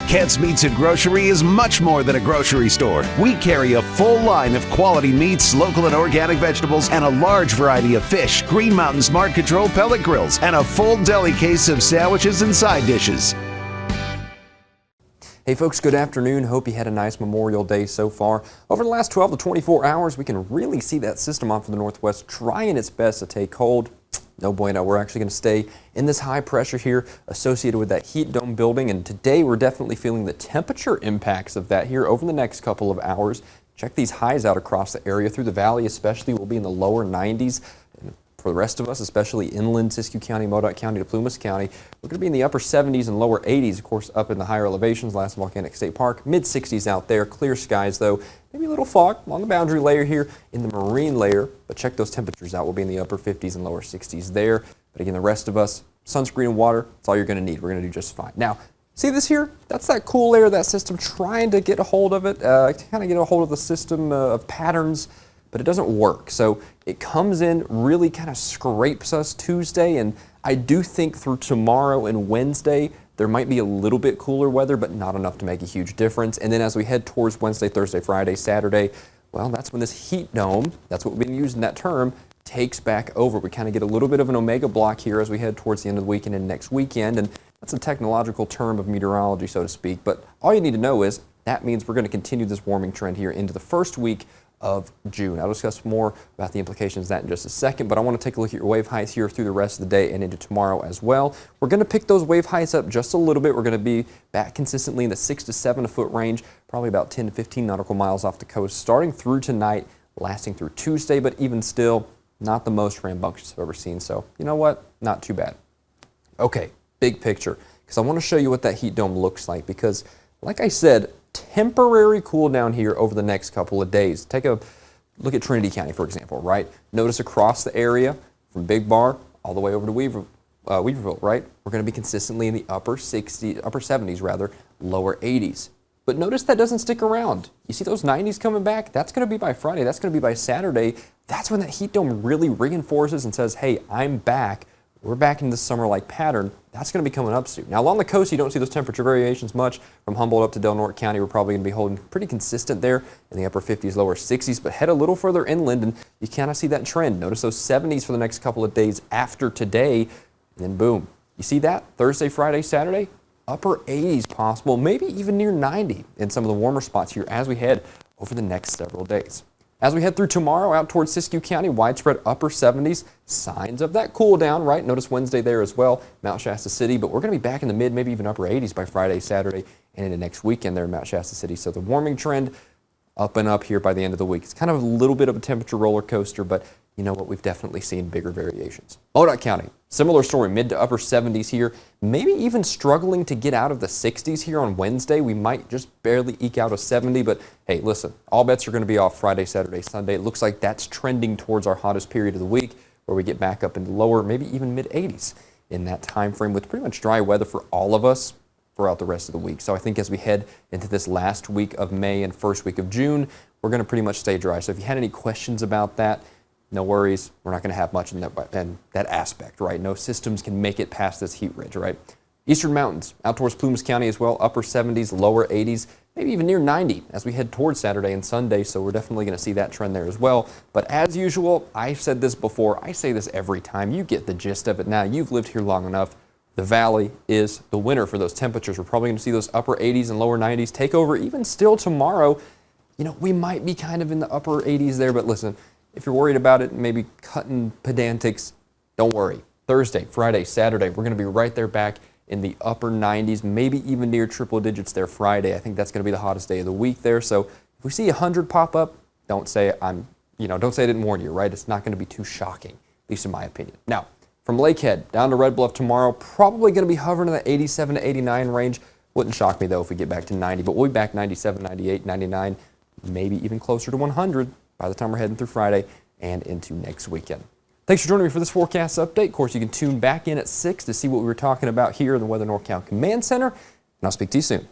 Kent's Meats and Grocery is much more than a grocery store. We carry a full line of quality meats, local and organic vegetables, and a large variety of fish, Green Mountain Smart Control pellet grills, and a full deli case of sandwiches and side dishes. Hey folks, good afternoon. Hope you had a nice Memorial Day so far. Over the last 12 to 24 hours, we can really see that system off of the northwest trying its best to take hold. No bueno, we're actually going to stay in this high pressure here associated with that heat dome building, and today we're definitely feeling the temperature impacts of that here over the next couple of hours. Check these highs out across the area. Through the valley especially, we'll be in the lower 90s. And for the rest of us, especially inland Siskiyou County, Modoc County to Plumas County, we're going to be in the upper 70s and lower 80s, of course, up in the higher elevations, Last Volcanic State Park, mid 60s out there, clear skies though. Maybe a little fog along the boundary layer here in the marine layer, but check those temperatures out. We'll be in the upper 50s and lower 60s there. But again, the rest of us, sunscreen and water, that's all you're going to need. We're going to do just fine. Now, see this here? That's that cool layer of that system trying to get a hold of it, kind of get a hold of the system of patterns, but it doesn't work. So it comes in, really kind of scrapes us Tuesday, and I do think through tomorrow and Wednesday, there might be a little bit cooler weather, but not enough to make a huge difference. And then as we head towards Wednesday, Thursday, Friday, Saturday, well, that's when this heat dome, that's what we've been using that term, takes back over. We kind of get a little bit of an omega block here as we head towards the end of the weekend and next weekend. And that's a technological term of meteorology, so to speak. But all you need to know is that means we're going to continue this warming trend here into the first week of June. I'll discuss more about the implications of that in just a second, but I want to take a look at your wave heights here through the rest of the day and into tomorrow as well. We're going to pick those wave heights up just a little bit. We're going to be back consistently in the 6 to 7 foot range, probably about 10 to 15 nautical miles off the coast, starting through tonight, lasting through Tuesday, but even still, not the most rambunctious I've ever seen. So, you know what? Not too bad. Okay, big picture, because I want to show you what that heat dome looks like, because like I said, temporary cool down here over the next couple of days. Take a look at Trinity County, for example, right? Notice across the area from Big Bar all the way over to Weaverville, right? We're going to be consistently in the upper 70s rather, lower 80s. But notice that doesn't stick around. You see those 90s coming back? That's going to be by Friday. That's going to be by Saturday. That's when that heat dome really reinforces and says, hey, I'm back. We're back in this summer-like pattern. That's going to be coming up soon. Now, along the coast, you don't see those temperature variations much. From Humboldt up to Del Norte County, we're probably going to be holding pretty consistent there in the upper 50s, lower 60s, but head a little further inland, and you kind of see that trend. Notice those 70s for the next couple of days after today, and then boom. You see that? Thursday, Friday, Saturday, upper 80s possible, maybe even near 90 in some of the warmer spots here as we head over the next several days. As we head through tomorrow out towards Siskiyou County, widespread upper 70s, signs of that cool down, right? Notice Wednesday there as well, Mount Shasta City, but we're going to be back in the mid, maybe even upper 80s by Friday, Saturday, and into next weekend there in Mount Shasta City. So the warming trend up and up here by the end of the week. It's kind of a little bit of a temperature roller coaster, but you know what? We've definitely seen bigger variations. Modoc County, similar story, mid to upper 70s here, maybe even struggling to get out of the 60s here on Wednesday. We might just barely eke out a 70, but hey, listen, all bets are going to be off Friday, Saturday, Sunday. It looks like that's trending towards our hottest period of the week, where we get back up into lower, maybe even mid 80s in that time frame, with pretty much dry weather for all of us throughout the rest of the week. So I think as we head into this last week of May and first week of June, we're going to pretty much stay dry. So if you had any questions about that, no worries. We're not going to have much in that aspect, right? No systems can make it past this heat ridge, right? Eastern Mountains, out towards Plumas County as well, upper 70s, lower 80s, maybe even near 90 as we head towards Saturday and Sunday. So we're definitely going to see that trend there as well. But as usual, I've said this before. I say this every time. You get the gist of it now. You've lived here long enough. The valley is the winner for those temperatures. We're probably going to see those upper 80s and lower 90s take over even still tomorrow. You know, we might be kind of in the upper 80s there, but listen, if you're worried about it, maybe cutting pedantics, don't worry. Thursday, Friday, Saturday, we're going to be right there back in the upper 90s, maybe even near triple digits there Friday. I think that's going to be the hottest day of the week there. So if we see 100 pop up, don't say don't say I didn't warn you, right? It's not going to be too shocking, at least in my opinion. Now, from Lakehead down to Red Bluff tomorrow, probably going to be hovering in the 87 to 89 range. Wouldn't shock me though if we get back to 90, but we'll be back 97, 98, 99, maybe even closer to 100 by the time we're heading through Friday and into next weekend. Thanks for joining me for this forecast update. Of course, you can tune back in at 6 to see what we were talking about here in the Weather NorCal Command Center, and I'll speak to you soon.